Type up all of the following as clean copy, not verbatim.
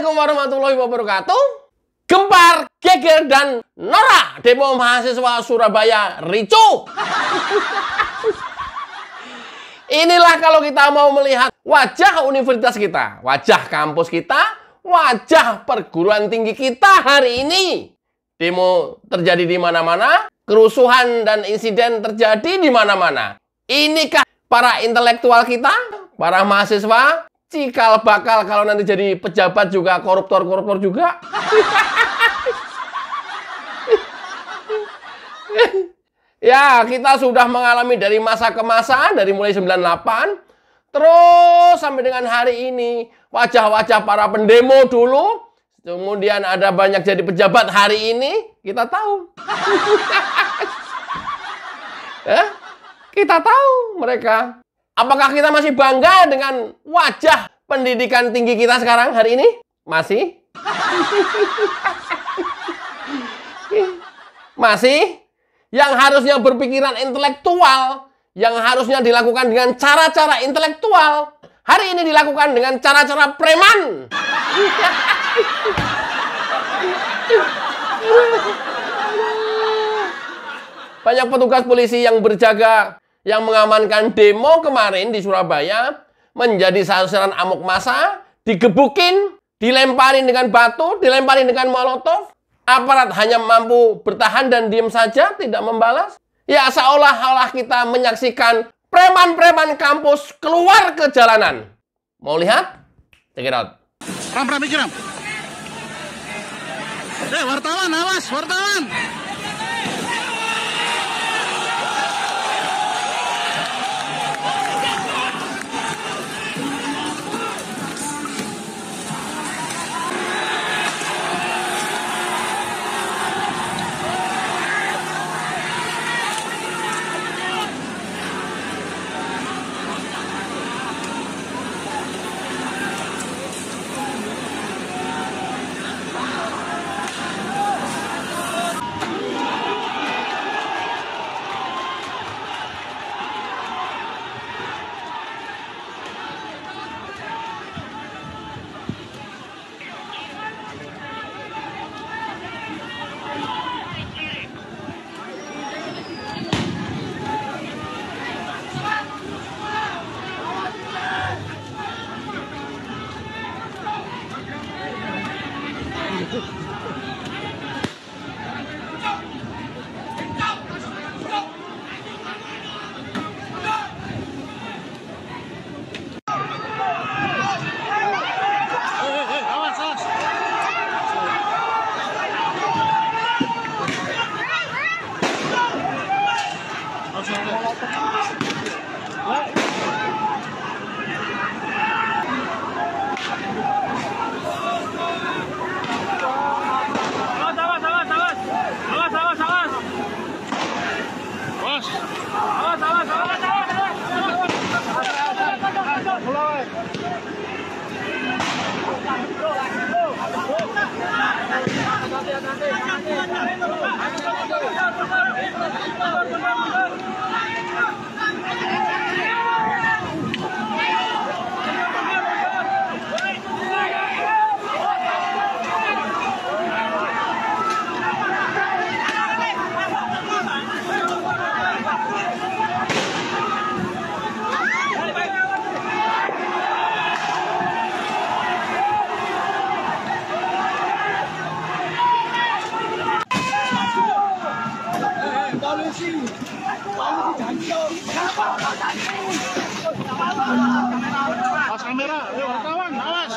Assalamualaikum warahmatullahi wabarakatuh. Gempar, geger, dan norak demo mahasiswa Surabaya ricuh. Inilah kalau kita mau melihat wajah universitas kita, wajah kampus kita, wajah perguruan tinggi kita hari ini. Demo terjadi di mana-mana, kerusuhan dan insiden terjadi di mana-mana. Inikah para intelektual kita, para mahasiswa, cikal bakal kalau nanti jadi pejabat juga koruptor-koruptor juga? Ya, kita sudah mengalami dari masa ke masa, dari mulai 98, terus sampai dengan hari ini. Wajah-wajah para pendemo dulu, kemudian ada banyak jadi pejabat hari ini, kita tahu. Kita tahu mereka. Apakah kita masih bangga dengan wajah pendidikan tinggi kita sekarang hari ini? Masih? Masih? Yang harusnya berpikiran intelektual, yang harusnya dilakukan dengan cara-cara intelektual, hari ini dilakukan dengan cara-cara preman. Banyak petugas polisi yang berjaga, yang mengamankan demo kemarin di Surabaya, menjadi sasaran amuk massa, digebukin, dilemparin dengan batu, dilemparin dengan molotov. Aparat hanya mampu bertahan dan diam saja, tidak membalas. Ya, seolah-olah kita menyaksikan preman-preman kampus keluar ke jalanan. Mau lihat? Check it out. Ram, Ram. Wartawan, awas, wartawan. Pas kamera, ayo wartawan, awas.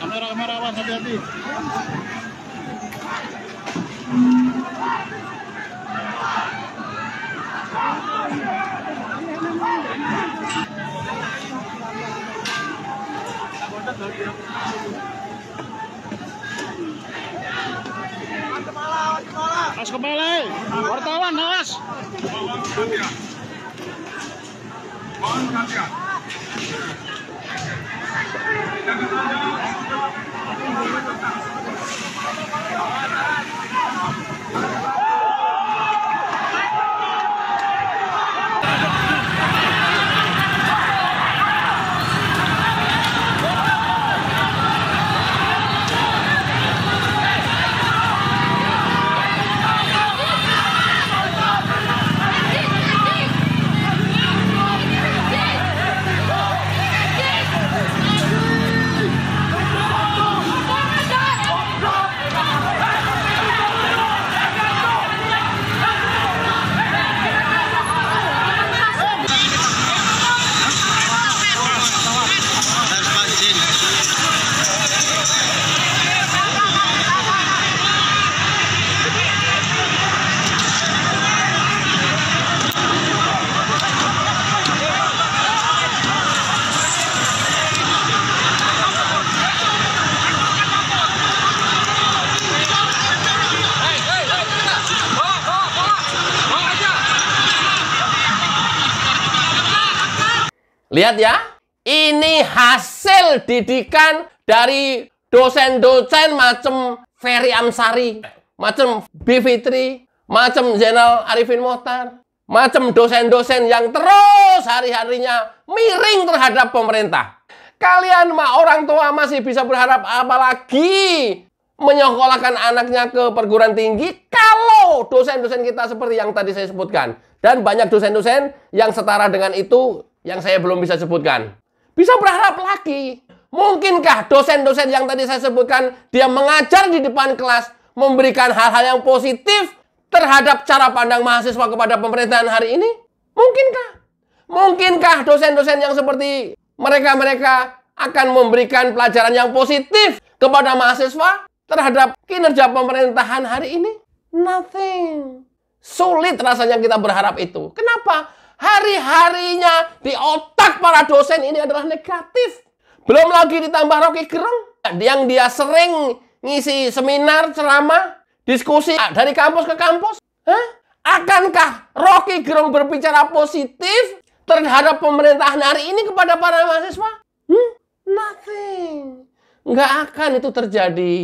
Kamera, awas, hati-hati. Awas kembali, wartawan, awas. Mohon hati-hati. Lihat ya, ini hasil didikan dari dosen-dosen macam Ferry Amsari, macam B. Fitri, macam Zainal Arifin Mohtar, macam dosen-dosen yang terus hari-harinya miring terhadap pemerintah. Kalian orang tua masih bisa berharap apalagi menyekolahkan anaknya ke perguruan tinggi kalau dosen-dosen kita seperti yang tadi saya sebutkan. Dan banyak dosen-dosen yang setara dengan itu yang saya belum bisa sebutkan. Bisa berharap lagi. Mungkinkah dosen-dosen yang tadi saya sebutkan dia mengajar di depan kelas memberikan hal-hal yang positif terhadap cara pandang mahasiswa kepada pemerintahan hari ini? Mungkinkah? Mungkinkah dosen-dosen yang seperti mereka akan memberikan pelajaran yang positif kepada mahasiswa terhadap kinerja pemerintahan hari ini? Nothing. Sulit rasanya kita berharap itu. Kenapa? Hari-harinya di otak para dosen ini adalah negatif. Belum lagi ditambah Rocky Gerung yang dia sering ngisi seminar, ceramah, diskusi dari kampus ke kampus. Akankah Rocky Gerung berbicara positif terhadap pemerintahan hari ini kepada para mahasiswa? Nothing. Nggak akan itu terjadi.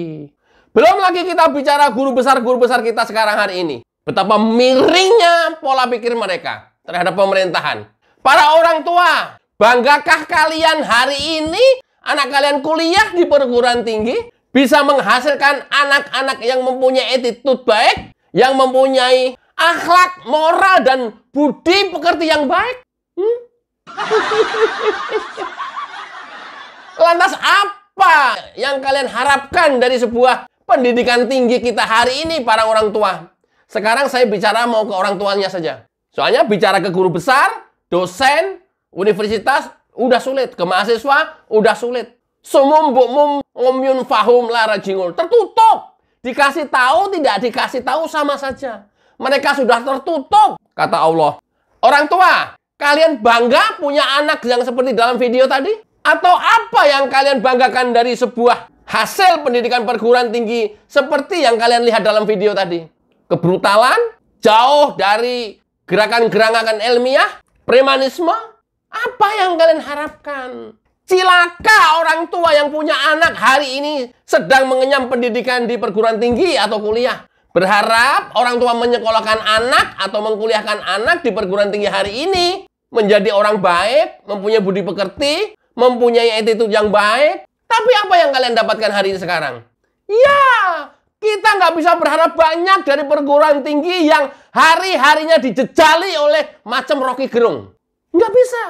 Belum lagi kita bicara guru besar kita sekarang hari ini. Betapa miringnya pola pikir mereka terhadap pemerintahan. Para orang tua, banggakah kalian hari ini anak kalian kuliah di perguruan tinggi bisa menghasilkan anak-anak yang mempunyai attitude baik, yang mempunyai akhlak, moral, dan budi pekerti yang baik? Lantas apa yang kalian harapkan dari sebuah pendidikan tinggi kita hari ini para orang tua? Sekarang saya bicara mau ke orang tuanya saja. Soalnya bicara ke guru besar, dosen, universitas, udah sulit. Ke mahasiswa, udah sulit. Sumum bukmum omyun fahum lara jingul. Tertutup. Dikasih tahu, tidak dikasih tahu sama saja. Mereka sudah tertutup, kata Allah. Orang tua, kalian bangga punya anak yang seperti dalam video tadi? Atau apa yang kalian banggakan dari sebuah hasil pendidikan perguruan tinggi seperti yang kalian lihat dalam video tadi? Kebrutalan, jauh dari gerakan-gerakan ilmiah, premanisme. Apa yang kalian harapkan? Cilaka orang tua yang punya anak hari ini sedang mengenyam pendidikan di perguruan tinggi atau kuliah. Berharap orang tua menyekolahkan anak atau mengkuliahkan anak di perguruan tinggi hari ini menjadi orang baik, mempunyai budi pekerti, mempunyai attitude yang baik. Tapi apa yang kalian dapatkan hari ini sekarang? Ya, kita nggak bisa berharap banyak dari perguruan tinggi yang hari-harinya dijejali oleh macam Rocky Gerung. Nggak bisa.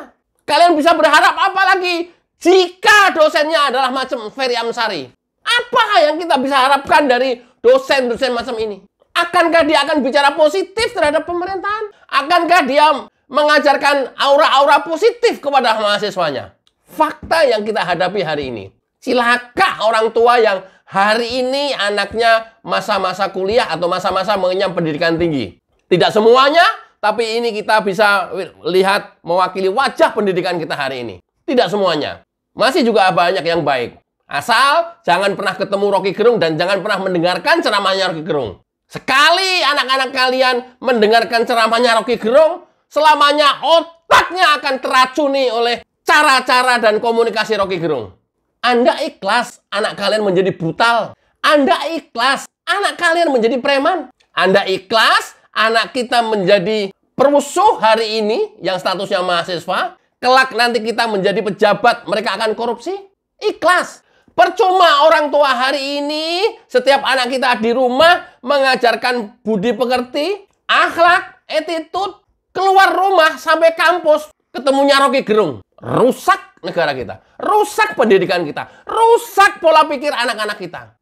Kalian bisa berharap apa lagi jika dosennya adalah macam Ferry Amsari? Apa yang kita bisa harapkan dari dosen-dosen macam ini? Akankah dia akan bicara positif terhadap pemerintahan? Akankah dia mengajarkan aura-aura positif kepada mahasiswanya? Fakta yang kita hadapi hari ini. Cilaka orang tua yang hari ini anaknya masa-masa kuliah atau masa-masa mengenyam pendidikan tinggi. Tidak semuanya, tapi ini kita bisa lihat mewakili wajah pendidikan kita hari ini. Tidak semuanya. Masih juga banyak yang baik. Asal jangan pernah ketemu Rocky Gerung dan jangan pernah mendengarkan ceramahnya Rocky Gerung. Sekali anak-anak kalian mendengarkan ceramahnya Rocky Gerung, selamanya otaknya akan teracuni oleh cara-cara dan komunikasi Rocky Gerung. Anda ikhlas anak kalian menjadi brutal. Anda ikhlas anak kalian menjadi preman. Anda ikhlas anak kita menjadi perusuh hari ini yang statusnya mahasiswa. Kelak nanti kita menjadi pejabat, mereka akan korupsi. Ikhlas. Percuma orang tua hari ini, setiap anak kita di rumah mengajarkan budi pekerti, akhlak, attitude, keluar rumah sampai kampus, ketemunya Rocky Gerung. Rusak negara kita, rusak pendidikan kita, rusak pola pikir anak-anak kita.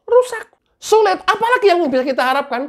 Rusak. Sulit. Apalagi yang bisa kita harapkan?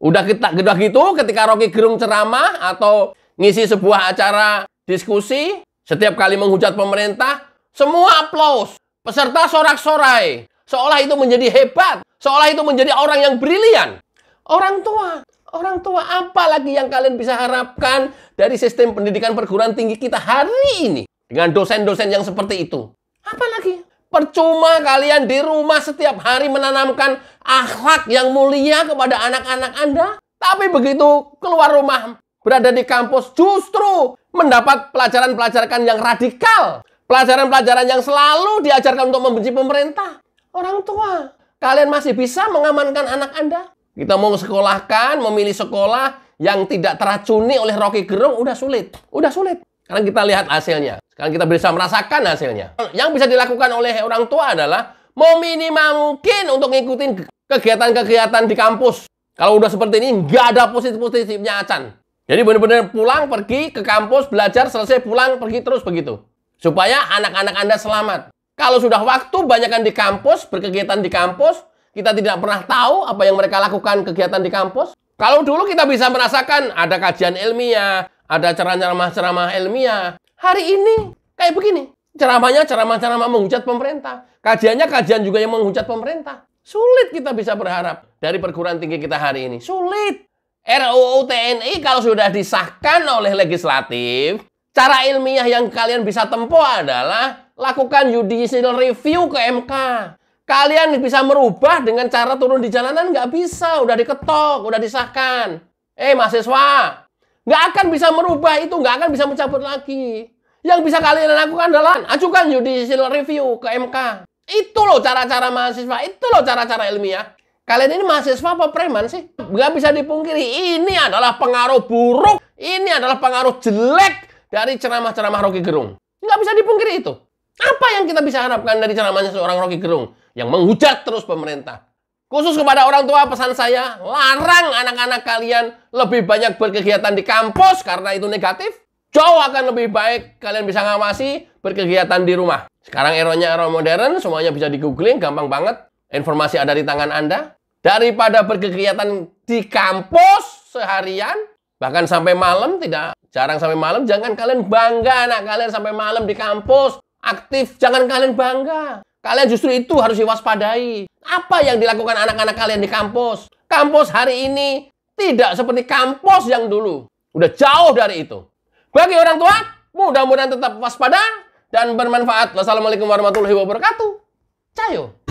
Udah gitu ketika Rocky Gerung ceramah atau ngisi sebuah acara diskusi, setiap kali menghujat pemerintah, semua aplaus. Peserta sorak-sorai. Seolah itu menjadi hebat. Seolah itu menjadi orang yang brilian. Orang tua, apa lagi yang kalian bisa harapkan dari sistem pendidikan perguruan tinggi kita hari ini? Dengan dosen-dosen yang seperti itu. Apa lagi? Percuma kalian di rumah setiap hari menanamkan akhlak yang mulia kepada anak-anak Anda. Tapi begitu keluar rumah, berada di kampus justru mendapat pelajaran-pelajaran yang radikal. Pelajaran-pelajaran yang selalu diajarkan untuk membenci pemerintah. Orang tua, kalian masih bisa mengamankan anak Anda? Kita mau sekolahkan, memilih sekolah yang tidak teracuni oleh Rocky Gerung, udah sulit. Udah sulit. Sekarang kita lihat hasilnya. Sekarang kita bisa merasakan hasilnya. Yang bisa dilakukan oleh orang tua adalah meminimal mungkin untuk ngikutin kegiatan-kegiatan di kampus. Kalau udah seperti ini, nggak ada positif-positifnya acan. Jadi benar-benar pulang, pergi ke kampus, belajar, selesai pulang, pergi terus begitu. Supaya anak-anak Anda selamat. Kalau sudah waktu banyakkan di kampus, berkegiatan di kampus, kita tidak pernah tahu apa yang mereka lakukan kegiatan di kampus. Kalau dulu kita bisa merasakan ada kajian ilmiah, ada ceramah-ceramah ilmiah. Hari ini kayak begini. Ceramahnya ceramah-ceramah menghujat pemerintah. Kajiannya kajian juga yang menghujat pemerintah. Sulit kita bisa berharap dari perguruan tinggi kita hari ini. Sulit. RUU TNI kalau sudah disahkan oleh legislatif, cara ilmiah yang kalian bisa tempuh adalah lakukan judicial review ke MK. Kalian bisa merubah dengan cara turun di jalanan, nggak bisa. Udah diketok, udah disahkan. Mahasiswa, nggak akan bisa merubah itu, nggak akan bisa mencabut lagi. Yang bisa kalian lakukan adalah ajukan judicial review ke MK. Itu loh cara-cara mahasiswa, itu loh cara-cara ilmiah. Kalian ini mahasiswa apa preman sih? Nggak bisa dipungkiri, ini adalah pengaruh buruk. Ini adalah pengaruh jelek dari ceramah-ceramah Rocky Gerung. Nggak bisa dipungkiri itu. Apa yang kita bisa harapkan dari ceramahnya seorang Rocky Gerung yang menghujat terus pemerintah? Khusus kepada orang tua, pesan saya, larang anak-anak kalian lebih banyak berkegiatan di kampus karena itu negatif. Jauh akan lebih baik kalian bisa ngawasi berkegiatan di rumah. Sekarang era modern, semuanya bisa di-googling, gampang banget. Informasi ada di tangan Anda. Daripada berkegiatan di kampus seharian, bahkan sampai malam, jarang sampai malam, jangan kalian bangga anak kalian sampai malam di kampus. Aktif, jangan kalian bangga. Kalian justru itu harus diwaspadai. Apa yang dilakukan anak-anak kalian di kampus? Kampus hari ini tidak seperti kampus yang dulu. Udah jauh dari itu. Bagi orang tua, mudah-mudahan tetap waspada dan bermanfaat. Wassalamualaikum warahmatullahi wabarakatuh. Cayo.